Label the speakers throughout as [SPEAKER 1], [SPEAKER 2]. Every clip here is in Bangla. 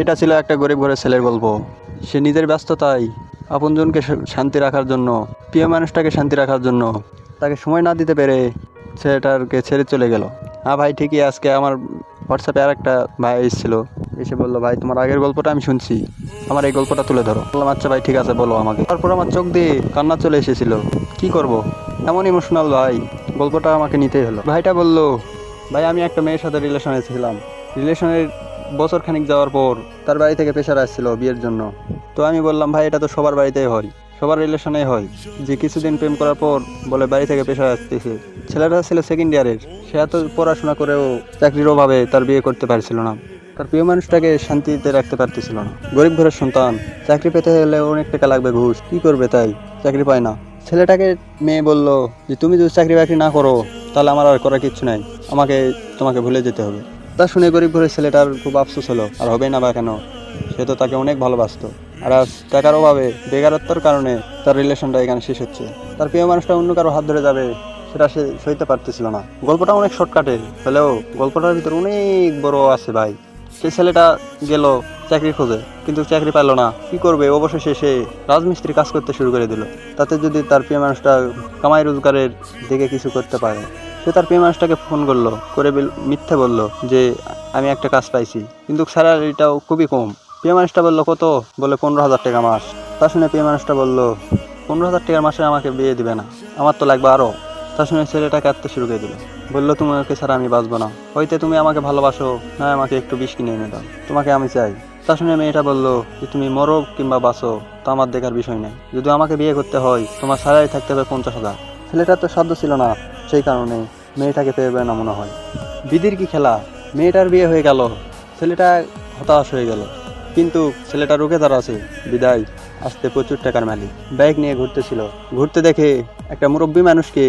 [SPEAKER 1] এটা ছিল একটা গরিব ঘরের ছেলের গল্প। সে নিজের ব্যস্ততায় আপনজনকে শান্তি রাখার জন্য, প্রিয় মানুষটাকে শান্তি রাখার জন্য তাকে সময় না দিতে পেরে ছেলেটাকে ছেড়ে চলে গেল। হ্যাঁ ভাই, ঠিকই। আজকে আমার হোয়াটসঅ্যাপে আর একটা ভাই এসেছিল, এসে বললো, ভাই তোমার আগের গল্পটা আমি শুনছি, আমার এই গল্পটা তুলে ধরো। বললাম আচ্ছা ভাই, ঠিক আছে, বলো আমাকে। তারপর আমার চোখ দিয়ে কান্না চলে এসেছিল। কি করব, এমন ইমোশনাল ভাই, গল্পটা আমাকে নিতেই হলো। ভাইটা বলল, ভাই আমি একটা মেয়ের সাথে রিলেশনে ছিলাম। রিলেশনের বছর খানিক যাওয়ার পর তার বাড়ি থেকে প্রেশার আসছিল বিয়ের জন্য। তো আমি বললাম, ভাই এটা তো সবার বাড়িতেই হয়, সবার রিলেশনেই হয়, যে কিছুদিন প্রেম করার পর বলে বাড়ি থেকে প্রেশার আসতেছে। ছেলেটা ছিল সেকেন্ড ইয়ারের, সে এত পড়াশোনা করেও চাকরির অভাবে তার বিয়ে করতে পারছিল না, তার প্রিয় মানুষটাকে শান্তিতে রাখতে পারতেছিল না। গরিব ঘরের সন্তান, চাকরি পেতে হলে অনেক টাকা লাগবে, ঘুষ, কি করবে, তাই চাকরি পায় না। ছেলেটাকে মেয়ে বলল যে তুমি যদি চাকরি বাকরি না করো তাহলে আমার আর করার কিচ্ছু নাই, তোমাকে ভুলে যেতে হবে। তা শুনে গরিব ঘরের ছেলেটার খুব আফসোস হলো, আর হবে না বা কেন, সে তো তাকে অনেক ভালোবাসতো। আর আজ টাকার অভাবে, বেকারত্বের কারণে তার রিলেশনটা এখানে শেষ হচ্ছে। তার প্রিয় মানুষটা অন্য কারো হাত ধরে যাবে, সেটা সে সইতে পারতেছিল না। গল্পটা অনেক শর্টকাটে হলেও গল্পটার ভিতরে অনেক বড় আছে ভাই। সেই ছেলেটা গেল চাকরি খোঁজে, কিন্তু চাকরি পেল না। কি করবে, অবশেষে সে রাজমিস্ত্রি কাজ করতে শুরু করে দিল। তাতে যদি তার প্রিয় মানুষটা কামাই রোজগারের দিকে কিছু করতে পারে, সে তার প্রিয় মানুষটাকে ফোন করলো, করে মিথ্যে বলল যে আমি একটা কাজ পাইছি, কিন্তু স্যালারিটাও খুবই কম। প্রিয় মানুষটা বললো কত, বলে 15,000 টাকা মাস। তা শুনে প্রিয় মানুষটা বলল, 15,000 টাকার মাসে আমাকে বিয়ে দিবে না, আমার তো লাগবে আরও। তা শুনে ছেলেটা কাঁদতে শুরু করে দিল, বললো তোমাকে ছাড়া আমি বাঁচবো না, হয়তো তুমি আমাকে ভালোবাসো, না আমাকে একটু বিষ কিনে এনে দাও, তোমাকে আমি চাই। তা শুনে মেয়েটা বললো যে তুমি মরো কিংবা বাঁচো তা আমার দেখার বিষয় নেই, যদি আমাকে বিয়ে করতে হয় তোমার স্যালারি থাকতে হবে 50,000। ছেলেটার তো সাধ্য ছিল না, সেই কারণে মেয়েটাকে পেয়ে না মনে হয়। বিধির কি খেলা, মেয়েটার বিয়ে হয়ে গেল, ছেলেটা হতাশ হয়ে গেল। কিন্তু ছেলেটা রুখে দাঁড়াছে বিদায় আসতে প্রচুর টাকার মালিক বাইক নিয়ে ঘুরতেছিল। ঘুরতে দেখে একটা মুরব্বী মানুষকে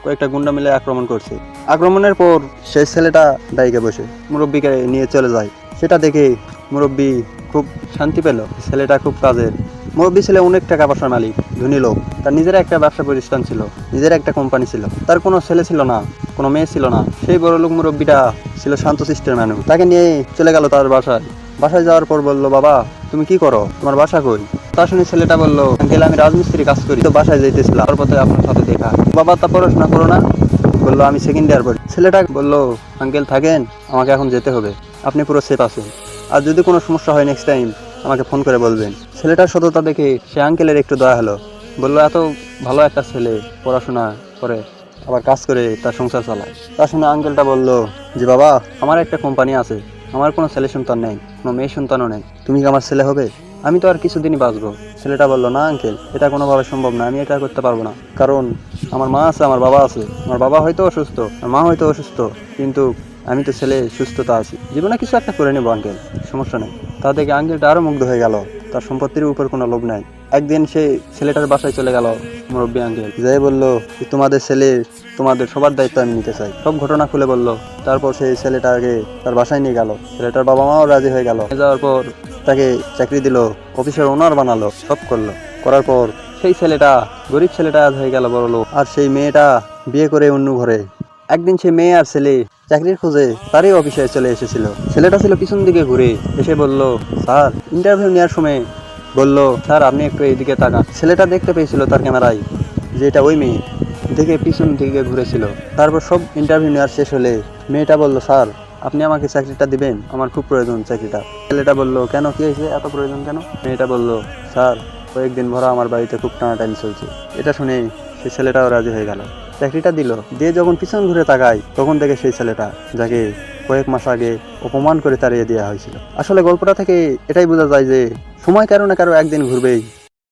[SPEAKER 1] কয়েকটা গুন্ডা মিলে আক্রমণ করছে। আক্রমণের পর সেই ছেলেটা বাইকে বসে মুরব্বীকে নিয়ে চলে যায়। সেটা দেখে মুরব্বী খুব শান্তি পেল, ছেলেটা খুব কাজের। মুরব্বী ছেলে অনেক টাকা পয়সার মালিক, ধনী লোক, তার নিজের একটা ব্যবসা প্রতিষ্ঠান ছিল, নিজের একটা কোম্পানি ছিল, তার কোনো ছেলে ছিল না, কোনো মেয়ে ছিল না। সেই বড় লোক মুরব্বীটা ছিল শান্তশিষ্টের মানুষ। তাকে নিয়ে চলে গেল তার বাসায়। বাসায় যাওয়ার পর বললো, বাবা তুমি কি করো, তোমার বাসা কই? তা শুনে ছেলেটা বললো, আঙ্কেল আমি রাজমিস্ত্রি কাজ করি, তো বাসায় যাইতেছিলাম, তার পথে আপনার সাথে দেখা। বাবা তা পড়াশোনা করো না? বললো আমি সেকেন্ড ইয়ার পড়ি। ছেলেটা বললো, আঙ্কেল থাকেন, আমাকে এখন যেতে হবে, আপনি পুরো সেফ আছেন, আর যদি কোনো সমস্যা হয় নেক্সট টাইম আমাকে ফোন করে বলবেন। ছেলেটার সততা দেখে সে আঙ্কেলের একটু দয়া হলো, বললো এত ভালো একটা ছেলে পড়াশোনা করে আবার কাজ করে তার সংসার চালায়। তার শুনে আঙ্কেলটা বললো যে বাবা আমার একটা কোম্পানি আছে, আমার কোনো ছেলে সন্তান নেই, কোনো মেয়ে সন্তানও নেই, তুমি কি আমার ছেলে হবে? আমি তো আর কিছুদিনই বাঁচবো। ছেলেটা বললো, না আঙ্কেল, এটা কোনোভাবে সম্ভব না, আমি এটা করতে পারবো না, কারণ আমার মা আছে, আমার বাবা আছে, আমার বাবা হয়তো অসুস্থ, আমার মা হয়তো অসুস্থ, কিন্তু আমি তো ছেলে, সুস্থতা আছি, জীবনে কিছু একটা করে নেবো আঙ্কেল, সমস্যা নেই। তা দেখে আঙ্কেলটা আরও মুগ্ধ হয়ে গেল, তার সম্পত্তির উপর কোনো লোভ নাই। একদিন সে ছেলেটার বাসায় চলে গেল মুরব্বী আঙ্কেল, যাই বললো তোমাদের ছেলে, তোমাদের সবার দায়িত্ব আমি নিতে চাই, সব ঘটনা খুলে বললো। তারপর সেই ছেলেটাকে তার বাসায় নিয়ে গেল, ছেলেটার বাবা মাও রাজি হয়ে গেল। যাওয়ার পর তাকে চাকরি দিল, অফিসের ওনার বানালো, সব করলো। করার পর সেই ছেলেটা, গরিব ছেলেটা আজ হয়ে গেল বড় লোক, আর সেই মেয়েটা বিয়ে করে অন্য ঘরে। একদিন সেই মেয়ে আর ছেলে চাকরির খোঁজে তারই অফিসে চলে এসেছিল। ছেলেটা ছিল পিছন দিকে ঘুরে এসে বলল, স্যার, ইন্টারভিউ নেওয়ার সময় বলল, স্যার আপনি একটু এইদিকে তাকান। ছেলেটা দেখতে পেয়েছিল তার ক্যামেরায় যে এটা ওই মেয়ে, দেখে পিছন দিকে ঘুরেছিল। তারপর সব ইন্টারভিউ নেওয়ার শেষ হলে মেয়েটা বলল, স্যার আপনি আমাকে চাকরিটা দিবেন, আমার খুব প্রয়োজন চাকরিটা। ছেলেটা বলল, কেন, কি হয়েছে, এত প্রয়োজন কেন? মেয়েটা বলল, স্যার কয়েকদিন ভরা আমার বাড়িতে খুব টানাটানি চলছে। এটা শুনে সেই ছেলেটাও রাজি হয়ে গেল, চাকরিটা দিল। দিয়ে যখন পিছন ঘুরে তাকায় তখন দেখে সেই ছেলেটা, যাকে কয়েক মাস আগে অপমান করে তাড়িয়ে দেওয়া হয়েছিল। আসলে গল্পটা থেকে এটাই বোঝা যায় যে সময় কারো না কারো একদিন ঘুরবেই।